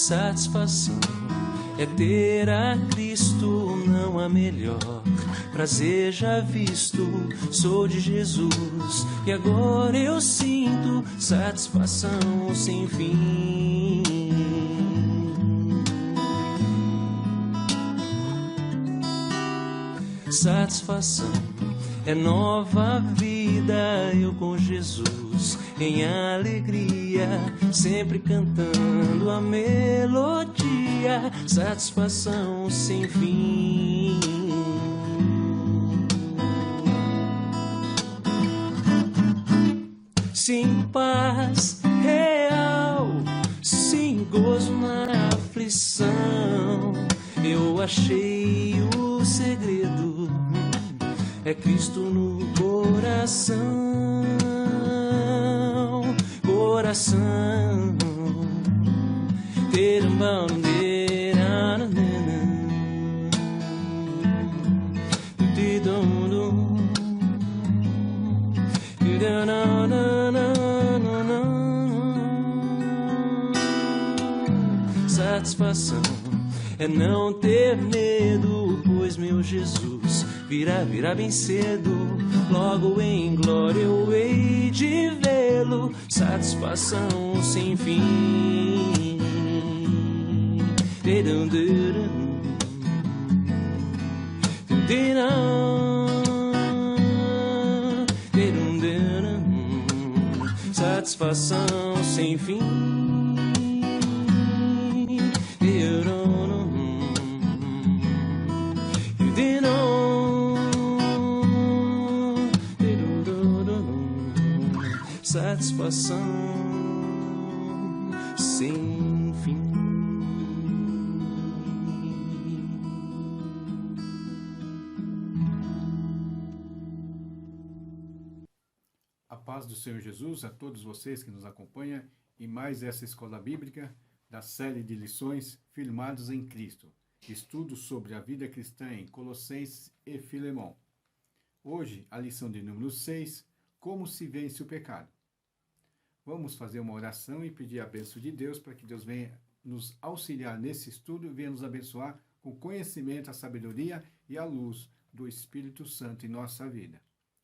Satisfação é ter a Cristo, não há melhor prazer já visto. Sou de Jesus e agora eu sinto satisfação sem fim. Satisfação é nova vida, eu com Jesus em alegria, sempre cantando a melodia, satisfação sem fim. Sim, paz real, sim, gozo na aflição, eu achei o segredo, é Cristo no coração, coração. Ter um bandeira, satisfação é não ter medo, pois meu Jesus virá bem cedo, logo em glória eu hei de vê-lo, satisfação sem fim. Satisfação sem fim. Satisfação sem fim. A paz do Senhor Jesus a todos vocês que nos acompanham em mais essa escola bíblica da série de lições Firmados em Cristo, estudo sobre a vida cristã em Colossenses e Filemão. Hoje, a lição de número 6, como se vence o pecado. Vamos fazer uma oração e pedir a bênção de Deus para que Deus venha nos auxiliar nesse estudo e venha nos abençoar com o conhecimento, a sabedoria e a luz do Espírito Santo em nossa vida.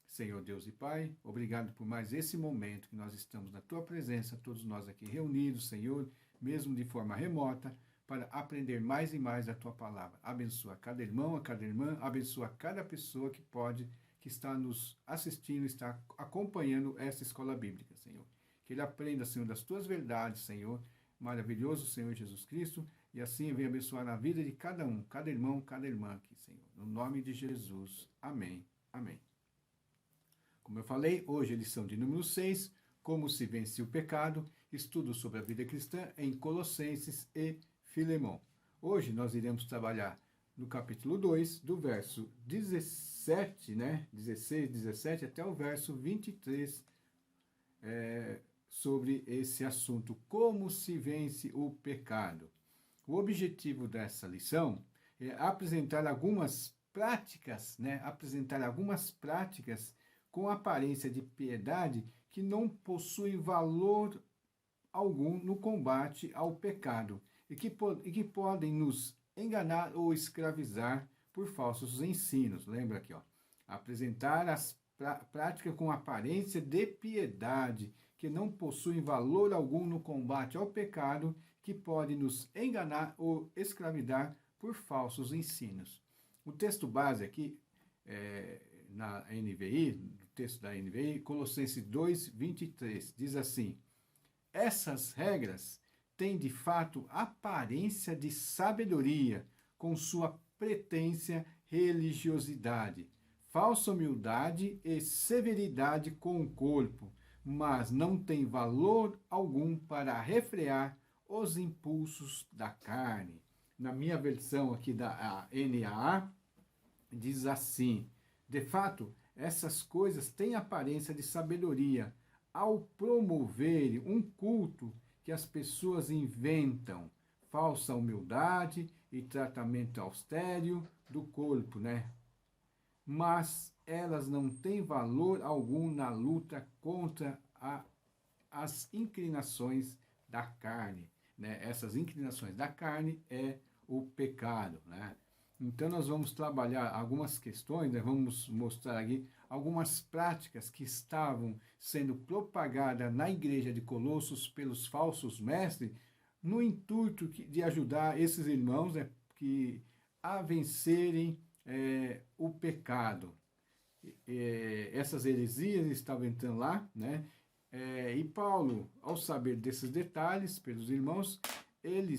Senhor Deus e Pai, obrigado por mais esse momento que nós estamos na Tua presença, todos nós aqui reunidos, Senhor, mesmo de forma remota, para aprender mais e mais a Tua palavra. Abençoa cada irmão, a cada irmã, abençoa cada pessoa que está nos assistindo, está acompanhando essa escola bíblica, Senhor. Que ele aprenda, Senhor, das Tuas verdades, Senhor, maravilhoso Senhor Jesus Cristo, e assim venha abençoar a vida de cada um, cada irmão, cada irmã aqui, Senhor. No nome de Jesus. Amém. Amém. Como eu falei, hoje é a lição de número 6, como se vence o pecado, estudo sobre a vida cristã em Colossenses e Filemão. Hoje nós iremos trabalhar no capítulo 2, do verso 17, 16, 17, até o verso 23, sobre esse assunto, como se vence o pecado. O objetivo dessa lição é apresentar algumas práticas, com aparência de piedade que não possuem valor algum no combate ao pecado e que podem nos enganar ou escravizar por falsos ensinos. Lembra aqui, apresentar as práticas com aparência de piedade que não possuem valor algum no combate ao pecado, que podem nos enganar ou escravizar por falsos ensinos. O texto base aqui, na NVI, no texto da NVI, Colossenses 2, 23, diz assim: essas regras têm de fato aparência de sabedoria, com sua pretensa religiosidade, falsa humildade e severidade com o corpo, mas não tem valor algum para refrear os impulsos da carne. Na minha versão aqui da NAA, diz assim: de fato, essas coisas têm aparência de sabedoria ao promoverem um culto que as pessoas inventam, falsa humildade e tratamento austero do corpo, Mas elas não têm valor algum na luta contra as inclinações da carne. né, essas inclinações da carne é o pecado, né? Então nós vamos trabalhar algumas questões, né, vamos mostrar aqui algumas práticas que estavam sendo propagadas na igreja de Colossos pelos falsos mestres, no intuito de ajudar esses irmãos, né, a vencerem o pecado. Essas heresias estavam entrando lá, né? E Paulo, ao saber desses detalhes pelos irmãos, ele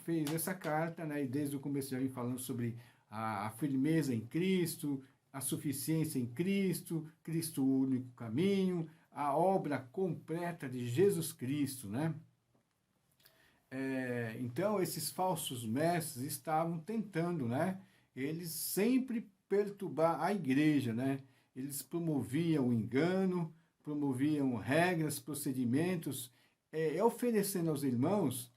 fez essa carta, né? E desde o começo já vem falando sobre a firmeza em Cristo, a suficiência em Cristo, Cristo o único caminho, a obra completa de Jesus Cristo, né? Então, esses falsos mestres estavam tentando, né? Eles sempre perturbar a igreja, né? Eles promoviam o engano, promoviam regras, procedimentos, oferecendo aos irmãos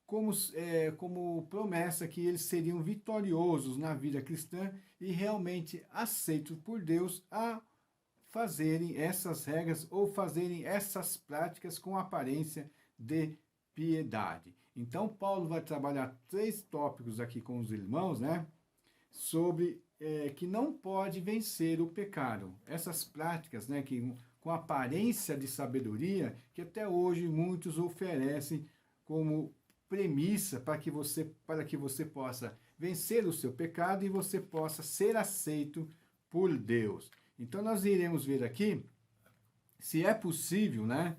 como promessa que eles seriam vitoriosos na vida cristã e realmente aceitos por Deus a fazerem essas regras ou fazerem essas práticas com aparência de piedade. Então, Paulo vai trabalhar 3 tópicos aqui com os irmãos, né? Sobre que não pode vencer o pecado. Essas práticas, né, que com aparência de sabedoria, que até hoje muitos oferecem como premissa para que você possa vencer o seu pecado e você possa ser aceito por Deus. Então nós iremos ver aqui se é possível, né,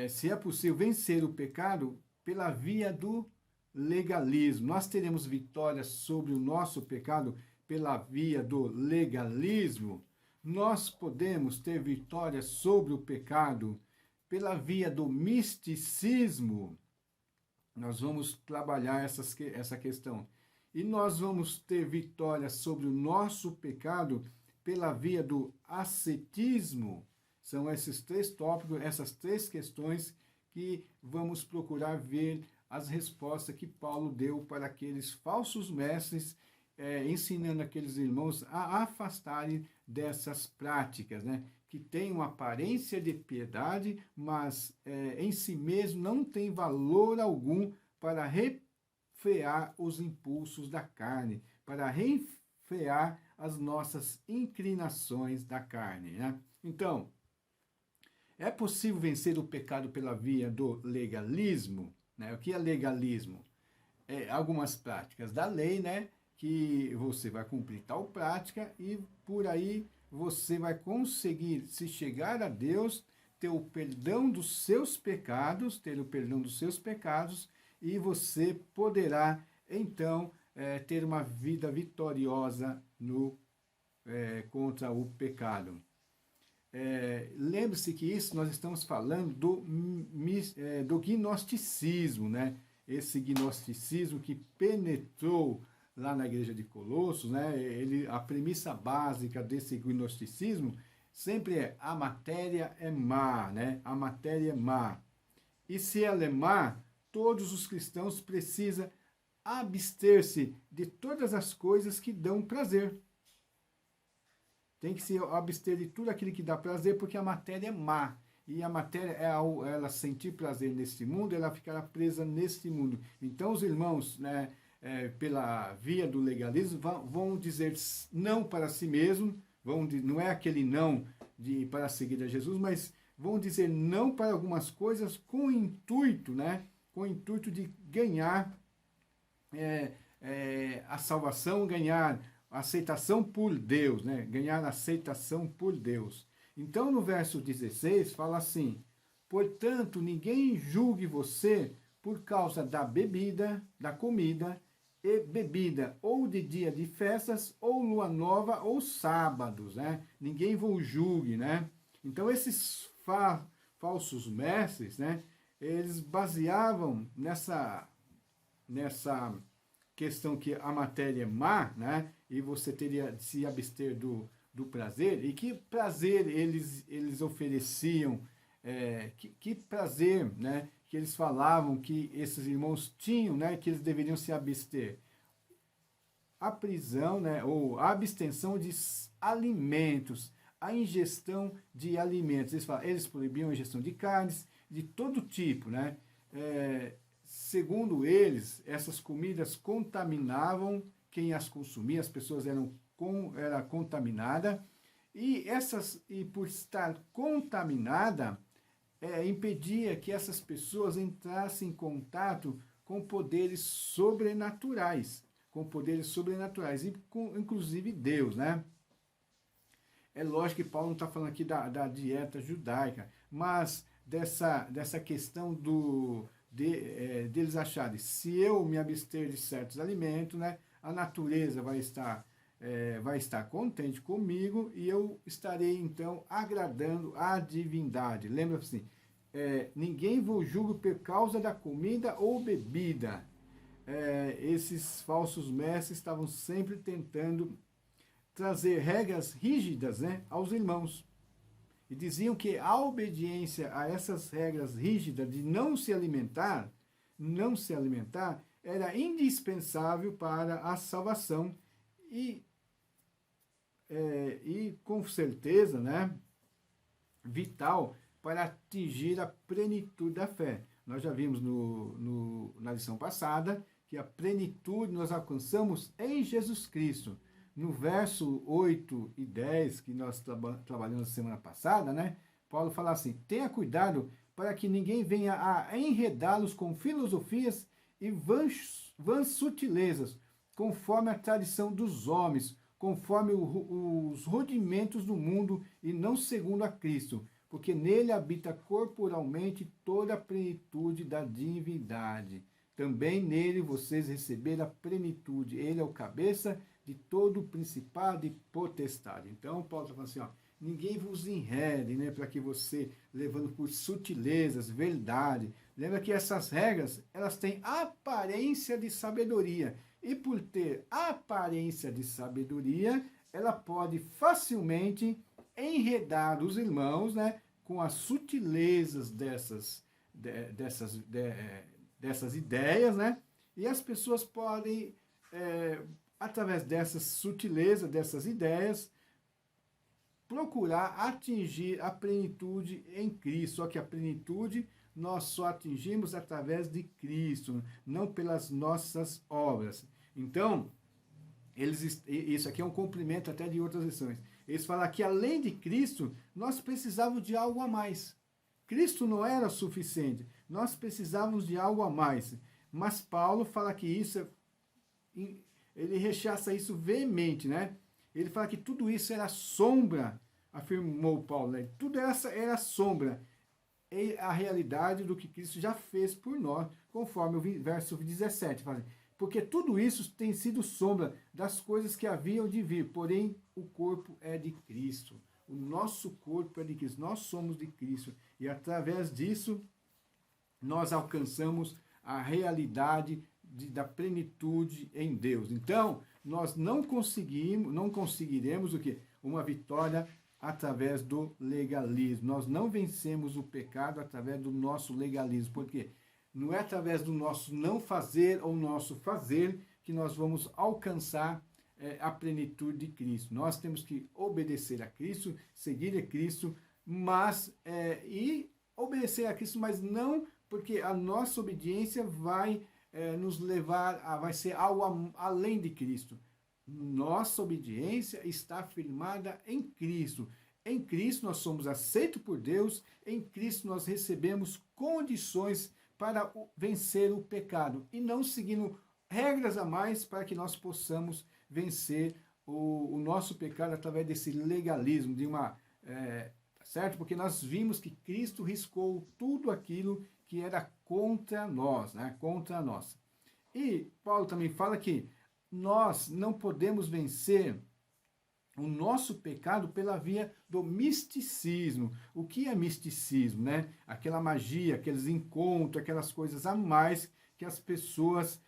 se é possível vencer o pecado pela via do legalismo. Nós teremos vitória sobre o nosso pecado pela via do legalismo. Nós podemos ter vitória sobre o pecado pela via do misticismo. Nós vamos trabalhar essa questão. E nós vamos ter vitória sobre o nosso pecado pela via do ascetismo. São esses 3 tópicos, essas 3 questões que vamos procurar ver as respostas que Paulo deu para aqueles falsos mestres, ensinando aqueles irmãos a afastarem dessas práticas, né? Que têm uma aparência de piedade, mas em si mesmo não tem valor algum para refrear os impulsos da carne, para refrear as nossas inclinações da carne, né? Então, é possível vencer o pecado pela via do legalismo, né? O que é legalismo? Algumas práticas da lei, né? Que você vai cumprir tal prática e por aí você vai conseguir se chegar a Deus, ter o perdão dos seus pecados, e você poderá então ter uma vida vitoriosa contra o pecado. Lembre-se que isso nós estamos falando do gnosticismo, né? Esse gnosticismo que penetrou lá na igreja de Colossos, né? A premissa básica desse gnosticismo sempre é a matéria é má, né? A matéria é má. E se ela é má, todos os cristãos precisam abster-se de todas as coisas que dão prazer. Tem que se abster de tudo aquilo que dá prazer, porque a matéria é má. E a matéria, ela sentir prazer neste mundo, ela ficará presa neste mundo. Então os irmãos, né, pela via do legalismo, vão dizer não para si mesmo, não é aquele não para seguir a Jesus, mas vão dizer não para algumas coisas com o intuito, né, com o intuito de ganhar a salvação, ganhar a aceitação por Deus, né, ganhar a aceitação por Deus. Então no verso 16 fala assim: portanto, ninguém julgue você por causa da bebida, da comida e bebida, ou de dia de festas, ou lua nova, ou sábados, né? Ninguém vos julgue, né? Então esses falsos mestres, né? Eles baseavam nessa questão que a matéria é má, né? E você teria de se abster do prazer. E que prazer eles ofereciam, que prazer, né? Que eles falavam que esses irmãos tinham, né, que eles deveriam se abster. A prisão, né, ou a abstenção de alimentos, a ingestão de alimentos. Eles proibiam a ingestão de carnes, de todo tipo, né? segundo eles, essas comidas contaminavam quem as consumia, as pessoas eram contaminadas, e por estar contaminada, impedia que essas pessoas entrassem em contato com poderes sobrenaturais, e inclusive Deus, né? É lógico que Paulo não está falando aqui da dieta judaica, mas dessa questão deles acharem, se eu me abster de certos alimentos, né, a natureza vai estar contente comigo e eu estarei, então, agradando a divindade. Lembra assim, ninguém vos julga por causa da comida ou bebida. Esses falsos mestres estavam sempre tentando trazer regras rígidas, né, aos irmãos. E diziam que a obediência a essas regras rígidas de não se alimentar, era indispensável para a salvação e com certeza, né, vital para atingir a plenitude da fé. Nós já vimos na lição passada que a plenitude nós alcançamos em Jesus Cristo. No verso 8 e 10, que nós trabalhamos semana passada, né, Paulo fala assim, tenha cuidado para que ninguém venha a enredá-los com filosofias e vãs sutilezas, conforme a tradição dos homens, conforme os rudimentos do mundo e não segundo a Cristo, porque nele habita corporalmente toda a plenitude da divindade. Também nele vocês receberam a plenitude. Ele é o cabeça de todo o principado e potestade. Então, Paulo está falando assim, ó, ninguém vos enrede, né, para que você, levando por sutilezas, verdade. Lembra que essas regras, elas têm aparência de sabedoria. E por ter aparência de sabedoria, ela pode facilmente enredar os irmãos, né, com as sutilezas dessas ideias, né, e as pessoas podem, através dessas sutilezas, dessas ideias, procurar atingir a plenitude em Cristo. Só que a plenitude nós só atingimos através de Cristo, não pelas nossas obras. Então, isso aqui é um cumprimento até de outras lições. Eles falam que além de Cristo, nós precisávamos de algo a mais. Cristo não era suficiente, nós precisávamos de algo a mais. Mas Paulo fala que isso, ele rechaça isso veemente, né? Ele fala que tudo isso era sombra, afirmou Paulo, né? Tudo era sombra. É a realidade do que Cristo já fez por nós, conforme o verso 17. Fala, porque tudo isso tem sido sombra das coisas que haviam de vir, porém o corpo é de Cristo. O nosso corpo é de Cristo, nós somos de Cristo. E através disso, nós alcançamos a realidade da plenitude em Deus. Então, nós não conseguiremos o quê? Uma vitória através do legalismo. Nós não vencemos o pecado através do nosso legalismo. Por quê? Não é através do nosso não fazer ou nosso fazer que nós vamos alcançar a plenitude de Cristo. Nós temos que obedecer a Cristo, seguir a Cristo, e obedecer a Cristo, mas não porque a nossa obediência vai nos levar vai ser algo além de Cristo. Nossa obediência está firmada em Cristo. Em Cristo nós somos aceitos por Deus, em Cristo nós recebemos condições para vencer o pecado e não seguindo regras a mais para que nós possamos vencer o nosso pecado através desse legalismo, certo? Porque nós vimos que Cristo riscou tudo aquilo que era contra nós, né? Contra nós. E Paulo também fala que nós não podemos vencer o nosso pecado pela via do misticismo. O que é misticismo, né? Aquela magia, aqueles encontros, aquelas coisas a mais que as pessoas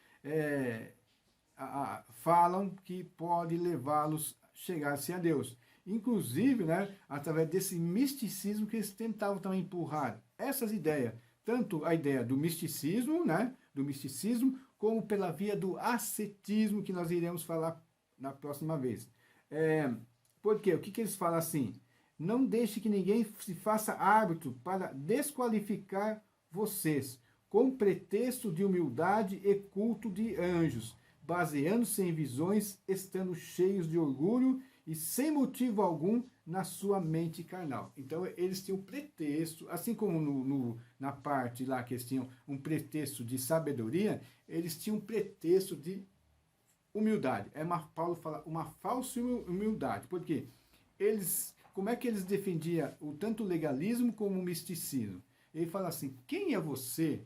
falam que pode levá-los a chegar-se a Deus. Inclusive, né, através desse misticismo que eles tentavam também empurrar essas ideias, tanto a ideia do misticismo, né, como pela via do ascetismo, que nós iremos falar na próxima vez. Por quê? O que eles falam assim? Não deixe que ninguém se faça árbitro para desqualificar vocês, com pretexto de humildade e culto de anjos, baseando-se em visões, estando cheios de orgulho e sem motivo algum na sua mente carnal. Então eles tinham pretexto, assim como na parte lá que eles tinham um pretexto de sabedoria, eles tinham um pretexto de humildade. Paulo fala uma falsa humildade. Por quê? Como é que eles defendiam tanto o legalismo como o misticismo? Ele fala assim, quem é você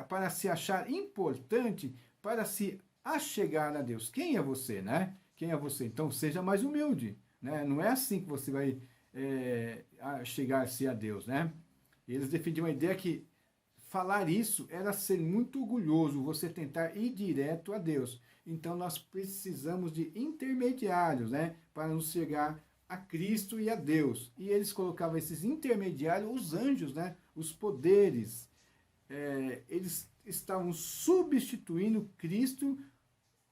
para se achar importante, para se achegar a Deus? Quem é você, né? Quem é você? Então seja mais humilde, né? Não é assim que você vai chegar-se a Deus, né? Eles defendiam a ideia que falar isso era ser muito orgulhoso, você tentar ir direto a Deus. Então nós precisamos de intermediários, né? Para nos chegar a Cristo e a Deus. E eles colocavam esses intermediários, os anjos, né? Os poderes. Eles estavam substituindo Cristo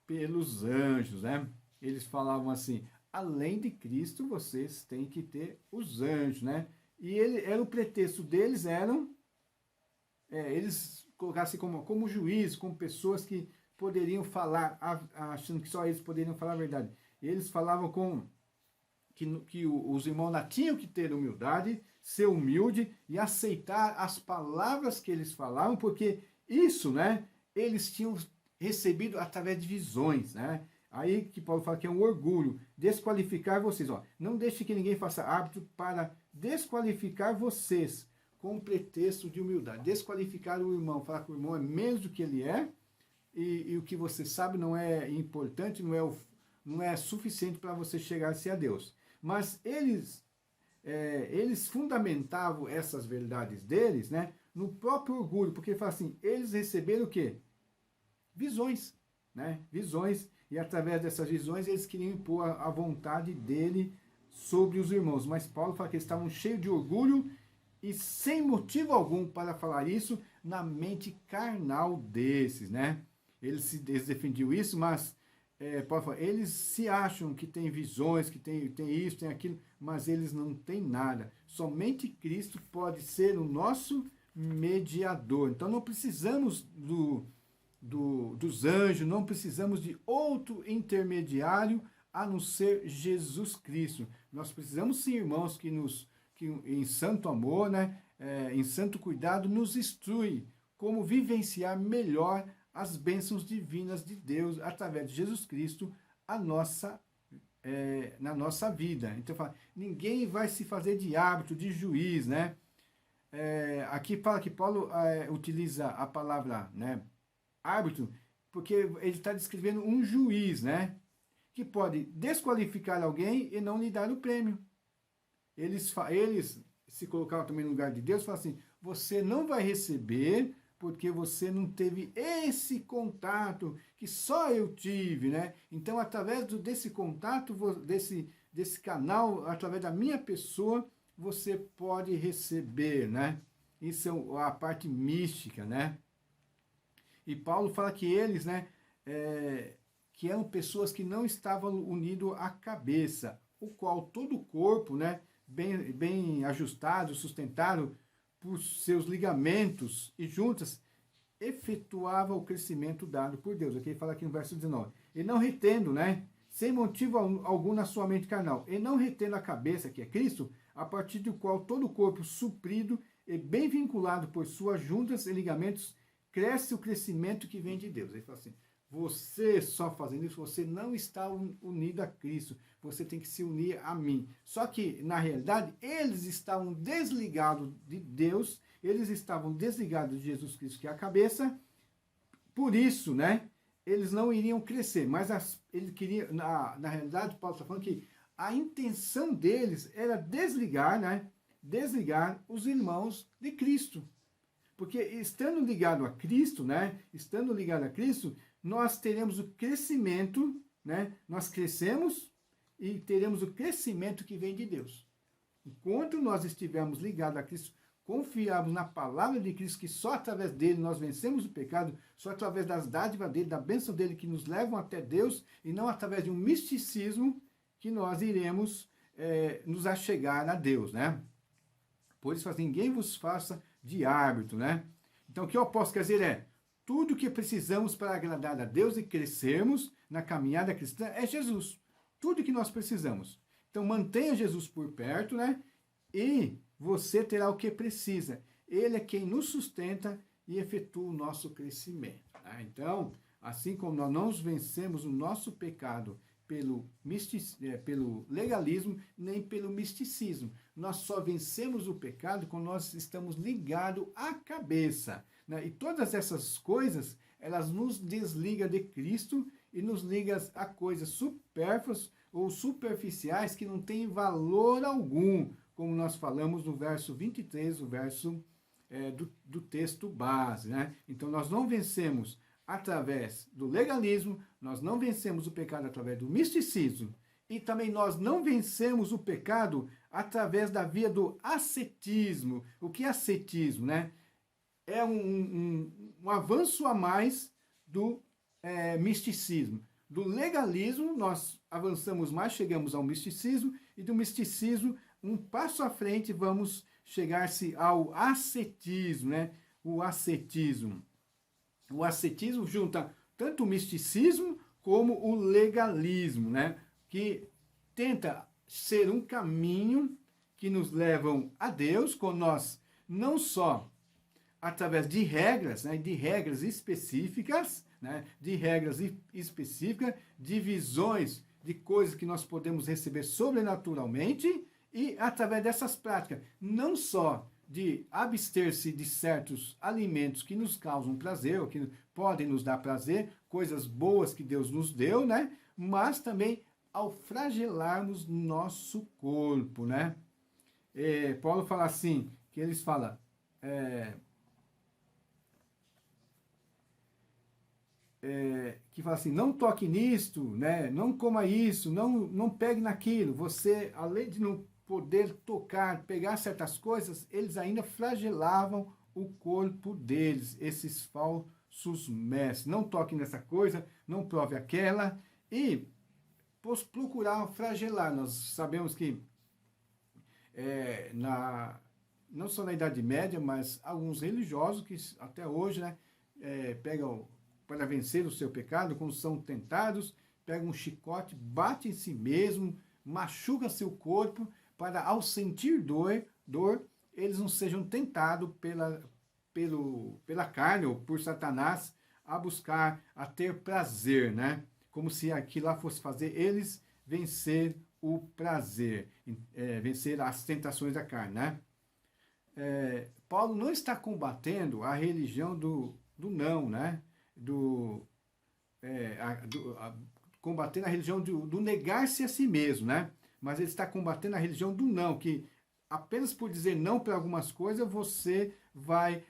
pelos anjos, né? Eles falavam assim, além de Cristo, vocês têm que ter os anjos, né? E era o pretexto deles, eles colocassem como juiz, como pessoas que poderiam falar, achando que só eles poderiam falar a verdade. Eles falavam que os irmãos lá tinham que ter humildade, ser humilde e aceitar as palavras que eles falavam, porque isso, né, eles tinham recebido através de visões, né? Aí que Paulo fala que é um orgulho, desqualificar vocês. Ó, não deixe que ninguém faça árbitro para desqualificar vocês, com pretexto de humildade. Desqualificar o irmão, falar que o irmão é menos do que ele é, e o que você sabe não é importante, não é suficiente para você chegar-se a Deus. Mas eles fundamentavam essas verdades deles, né, no próprio orgulho, porque ele fala assim, eles receberam o quê? Visões, né? Visões, e através dessas visões eles queriam impor a vontade dele sobre os irmãos. Mas Paulo fala que eles estavam cheios de orgulho e sem motivo algum para falar isso na mente carnal desses, né? Eles defendiam isso, mas Paulo fala, eles se acham que tem visões, que tem isso, tem aquilo, mas eles não têm nada. Somente Cristo pode ser o nosso mediador. Então não precisamos dos anjos, não precisamos de outro intermediário a não ser Jesus Cristo. Nós precisamos sim, irmãos, que em santo amor, né, em santo cuidado, nos instrui como vivenciar melhor as bênçãos divinas de Deus através de Jesus Cristo na nossa vida. Então fala, ninguém vai se fazer de árbitro, de juiz, né? Aqui fala que Paulo utiliza a palavra, né, árbitro, porque ele está descrevendo um juiz, né, que pode desqualificar alguém e não lhe dar o prêmio. Eles se colocavam também no lugar de Deus, falam assim, você não vai receber porque você não teve esse contato que só eu tive, né? Então, através desse contato, desse canal, através da minha pessoa, você pode receber, né? Isso é a parte mística, né? E Paulo fala que eles, né, que eram pessoas que não estavam unidos à cabeça, o qual todo o corpo, né, bem ajustado, sustentado por seus ligamentos e juntas, efetuava o crescimento dado por Deus. Aqui ele fala aqui no verso 19. E não retendo, né, sem motivo algum na sua mente carnal, e não retendo a cabeça, que é Cristo, a partir do qual todo o corpo suprido e bem vinculado por suas juntas e ligamentos, cresce o crescimento que vem de Deus. Ele fala assim, você só fazendo isso, você não está unido a Cristo, você tem que se unir a mim. Só que, na realidade, eles estavam desligados de Deus, eles estavam desligados de Jesus Cristo, que é a cabeça, por isso, né, eles não iriam crescer, mas eles queriam, na realidade, Paulo está falando que a intenção deles era desligar, né, desligar os irmãos de Cristo. Porque estando ligado a Cristo, né, estando ligado a Cristo, nós teremos o crescimento, né, nós crescemos e teremos o crescimento que vem de Deus. Enquanto nós estivermos ligados a Cristo, confiarmos na palavra de Cristo, que só através dele nós vencemos o pecado, só através das dádivas dele, da bênção dele que nos levam até Deus, e não através de um misticismo que nós iremos nos achegar a Deus, né? Por isso, ninguém vos faça de árbitro, né? Então, o que o apóstolo quer dizer é, tudo que precisamos para agradar a Deus e crescermos na caminhada cristã é Jesus. Tudo que nós precisamos. Então, mantenha Jesus por perto, né? E você terá o que precisa. Ele é quem nos sustenta e efetua o nosso crescimento. Tá? Então, assim como nós não vencemos o nosso pecado pelo legalismo, nem pelo misticismo. Nós só vencemos o pecado quando nós estamos ligados à cabeça. Né? E todas essas coisas, elas nos desligam de Cristo e nos ligam a coisas supérfluas ou superficiais que não têm valor algum, como nós falamos no verso 23, o verso do texto base. Né? Então, nós não vencemos através do legalismo, nós não vencemos o pecado através do misticismo, e também nós não vencemos o pecado através da via do ascetismo. O que é ascetismo? Né? É um avanço a mais do misticismo. Do legalismo, nós avançamos mais, chegamos ao misticismo, e do misticismo, um passo à frente, vamos chegar-se ao ascetismo, né? O ascetismo. O ascetismo junta tanto o misticismo como o legalismo, né? Que tenta ser um caminho que nos levam a Deus, com nós não só através de regras, né? De regras específicas, né? De regras específicas, de visões de coisas que nós podemos receber sobrenaturalmente, e através dessas práticas, não só de abster-se de certos alimentos que nos causam prazer, ou que podem nos dar prazer, coisas boas que Deus nos deu, né? Mas também ao flagelarmos nosso corpo, né? Paulo fala assim, que eles falam, que fala assim, não toque nisto, né? Não coma isso, não pegue naquilo. Você, além de não poder tocar, pegar certas coisas, eles ainda flagelavam o corpo deles, esses falsos mestres. Não toque nessa coisa, não prove aquela, e procuravam flagelar. Nós sabemos que não só na Idade Média, mas alguns religiosos que até hoje, né, pegam para vencer o seu pecado, quando são tentados, pegam um chicote, bate em si mesmo, machuca seu corpo, para ao sentir dor, eles não sejam tentados pela carne ou por Satanás a buscar, a ter prazer, né? Como se aquilo lá fosse fazer eles vencer o prazer, vencer as tentações da carne, né? Paulo não está combatendo a religião do não, né? Combatendo a religião do negar-se a si mesmo, né? Mas ele está combatendo a religião do não, que apenas por dizer não para algumas coisas, você vai,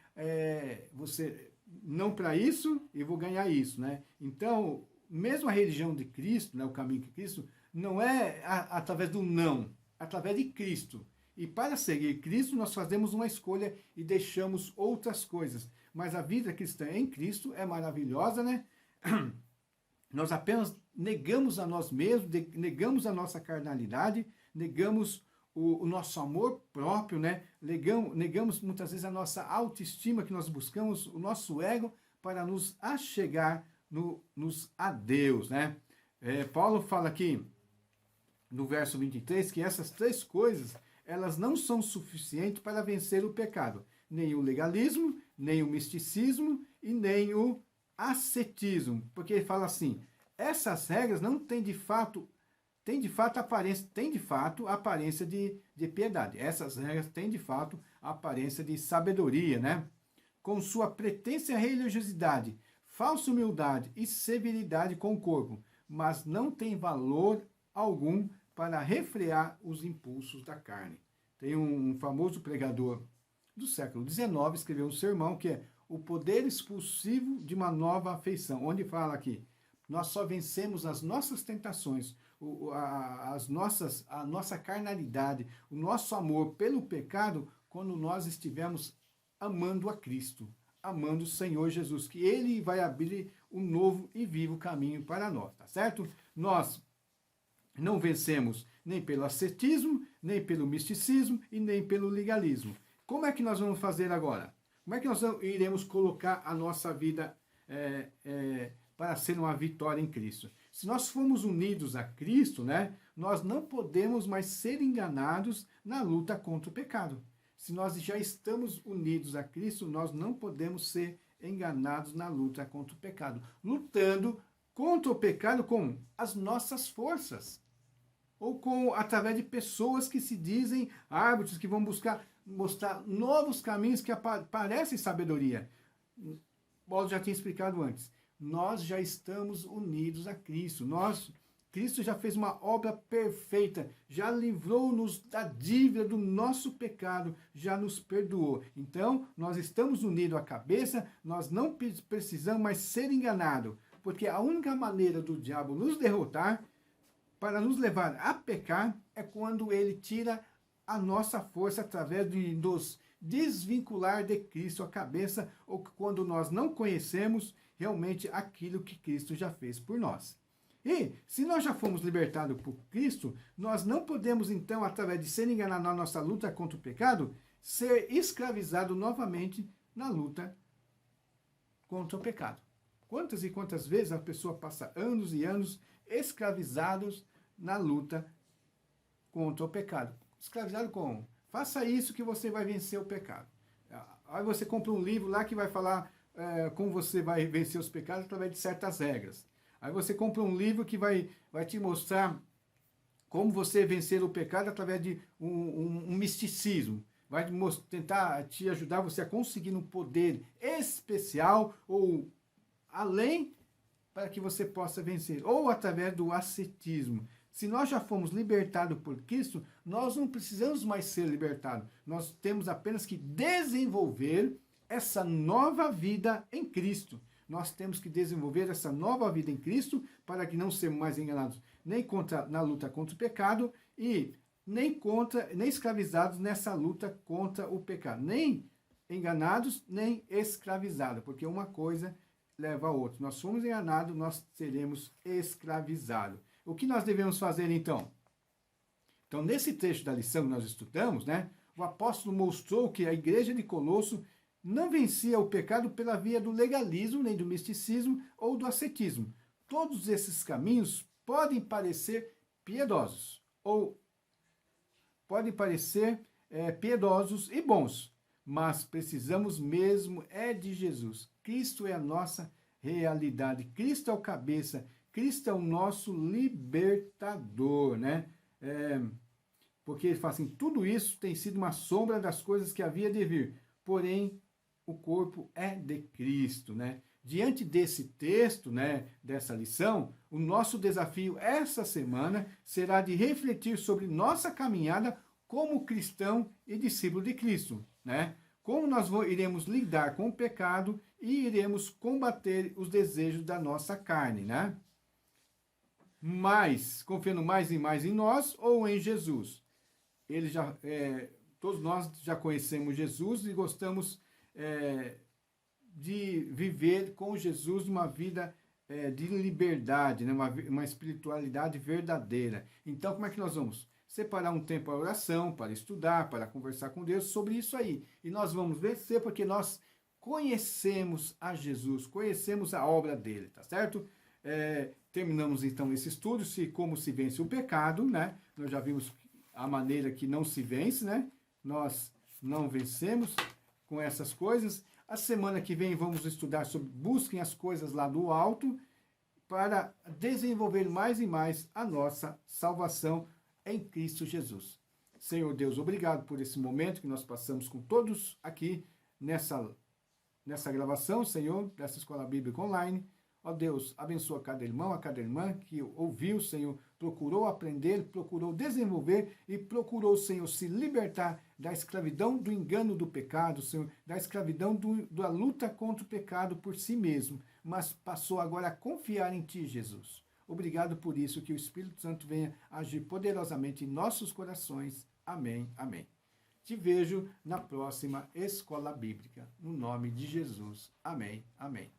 você não para isso e vou ganhar isso, né? Então, mesmo a religião de Cristo, né, o caminho de Cristo, não é através do não, através de Cristo. E para seguir Cristo, nós fazemos uma escolha e deixamos outras coisas. Mas a vida cristã em Cristo é maravilhosa, né? Nós apenas negamos a nós mesmos, negamos a nossa carnalidade, negamos o nosso amor próprio, né? Negamos muitas vezes a nossa autoestima que nós buscamos, o nosso ego, para nos achegar a Deus, né? Paulo fala aqui, no verso 23, que essas três coisas, elas não são suficientes para vencer o pecado. Nem o legalismo, nem o misticismo e nem o ascetismo, porque ele fala assim, essas regras não têm de fato a aparência de piedade. Essas regras têm de fato a aparência de sabedoria, né? Com sua pretensa religiosidade, falsa humildade e severidade com o corpo, mas não tem valor algum para refrear os impulsos da carne. Tem um famoso pregador do século XIX, escreveu um sermão que é O Poder Expulsivo de uma Nova Afeição, onde fala aqui, nós só vencemos as nossas tentações, a nossa carnalidade, o nosso amor pelo pecado, quando nós estivermos amando a Cristo, amando o Senhor Jesus, que Ele vai abrir um novo e vivo caminho para nós, tá certo? Nós não vencemos nem pelo ascetismo, nem pelo misticismo e nem pelo legalismo. Como é que nós vamos fazer agora? Como é que nós iremos colocar a nossa vida para ser uma vitória em Cristo? Se nós formos unidos a Cristo, né, nós não podemos mais ser enganados na luta contra o pecado. Se nós já estamos unidos a Cristo, nós não podemos ser enganados na luta contra o pecado. Lutando contra o pecado com as nossas forças. Ou através de pessoas que se dizem árbitros, que vão mostrar novos caminhos que parecem sabedoria. Paulo já tinha explicado antes. Nós já estamos unidos a Cristo. Cristo já fez uma obra perfeita, já livrou-nos da dívida do nosso pecado, já nos perdoou. Então, nós estamos unidos à cabeça, nós não precisamos mais ser enganados, porque a única maneira do diabo nos derrotar, para nos levar a pecar, é quando ele tira a nossa força através de nos desvincular de Cristo a cabeça, ou quando nós não conhecemos realmente aquilo que Cristo já fez por nós. E, se nós já fomos libertados por Cristo, nós não podemos, então, através de ser enganados na nossa luta contra o pecado, ser escravizado novamente na luta contra o pecado. Quantas e quantas vezes a pessoa passa anos e anos escravizados na luta contra o pecado? Escravizado como? Faça isso que você vai vencer o pecado. Aí você compra um livro lá que vai falar como você vai vencer os pecados através de certas regras. Aí você compra um livro que vai te mostrar como você vencer o pecado através de um misticismo. Vai tentar te ajudar você a conseguir um poder especial ou além para que você possa vencer. Ou através do ascetismo. Se nós já fomos libertados por Cristo, nós não precisamos mais ser libertados. Nós temos apenas que desenvolver essa nova vida em Cristo. Nós temos que desenvolver essa nova vida em Cristo para que não sejamos mais enganados nem na luta contra o pecado e nem escravizados nessa luta contra o pecado. Nem enganados, nem escravizados, porque uma coisa leva a outra. Nós somos enganados, nós seremos escravizados. O que nós devemos fazer então? Então, nesse trecho da lição que nós estudamos, né, o apóstolo mostrou que a igreja de Colosso não vencia o pecado pela via do legalismo, nem do misticismo ou do ascetismo. Todos esses caminhos podem parecer piedosos, ou podem parecer piedosos e bons, mas precisamos mesmo de Jesus. Cristo é a nossa realidade, Cristo é o cabeça, Cristo é o nosso libertador, né? Porque ele fala assim, tudo isso tem sido uma sombra das coisas que havia de vir, porém o corpo é de Cristo, né? Diante desse texto, né, dessa lição, o nosso desafio essa semana será de refletir sobre nossa caminhada como cristão e discípulo de Cristo, né? Como nós iremos lidar com o pecado e iremos combater os desejos da nossa carne, né? Mas, confiando mais e mais em nós ou em Jesus? Todos nós já conhecemos Jesus e gostamos de viver com Jesus uma vida de liberdade, né? uma espiritualidade verdadeira. Então, como é que nós vamos? Separar um tempo para oração, para estudar, para conversar com Deus sobre isso aí. E nós vamos vencer porque nós conhecemos a Jesus, conhecemos a obra dele, tá certo? Terminamos então esse estudo, como se vence o pecado, né? Nós já vimos a maneira que não se vence, né? Nós não vencemos com essas coisas. A semana que vem vamos estudar sobre busquem as coisas lá do alto para desenvolver mais e mais a nossa salvação em Cristo Jesus. Senhor Deus, obrigado por esse momento que nós passamos com todos aqui nessa gravação, Senhor, dessa Escola Bíblica Online. Ó Deus, abençoa cada irmão, a cada irmã que ouviu, Senhor, procurou aprender, procurou desenvolver e procurou, Senhor, se libertar da escravidão do engano do pecado, Senhor, da escravidão da luta contra o pecado por si mesmo, mas passou agora a confiar em Ti, Jesus. Obrigado por isso, que o Espírito Santo venha agir poderosamente em nossos corações. Amém, amém. Te vejo na próxima Escola Bíblica, no nome de Jesus. Amém, amém.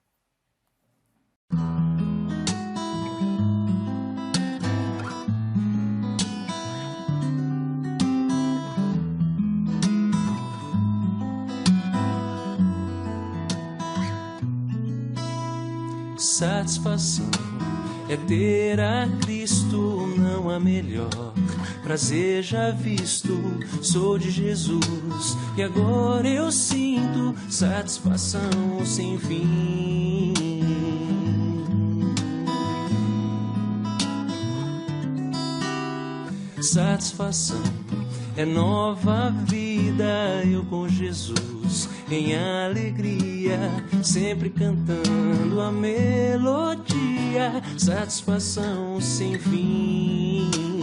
Satisfação é ter a Cristo, não há melhor. Prazer já visto, sou de Jesus, e agora eu sinto satisfação sem fim. Satisfação é nova vida, eu com Jesus em alegria, sempre cantando a melodia. Satisfação sem fim.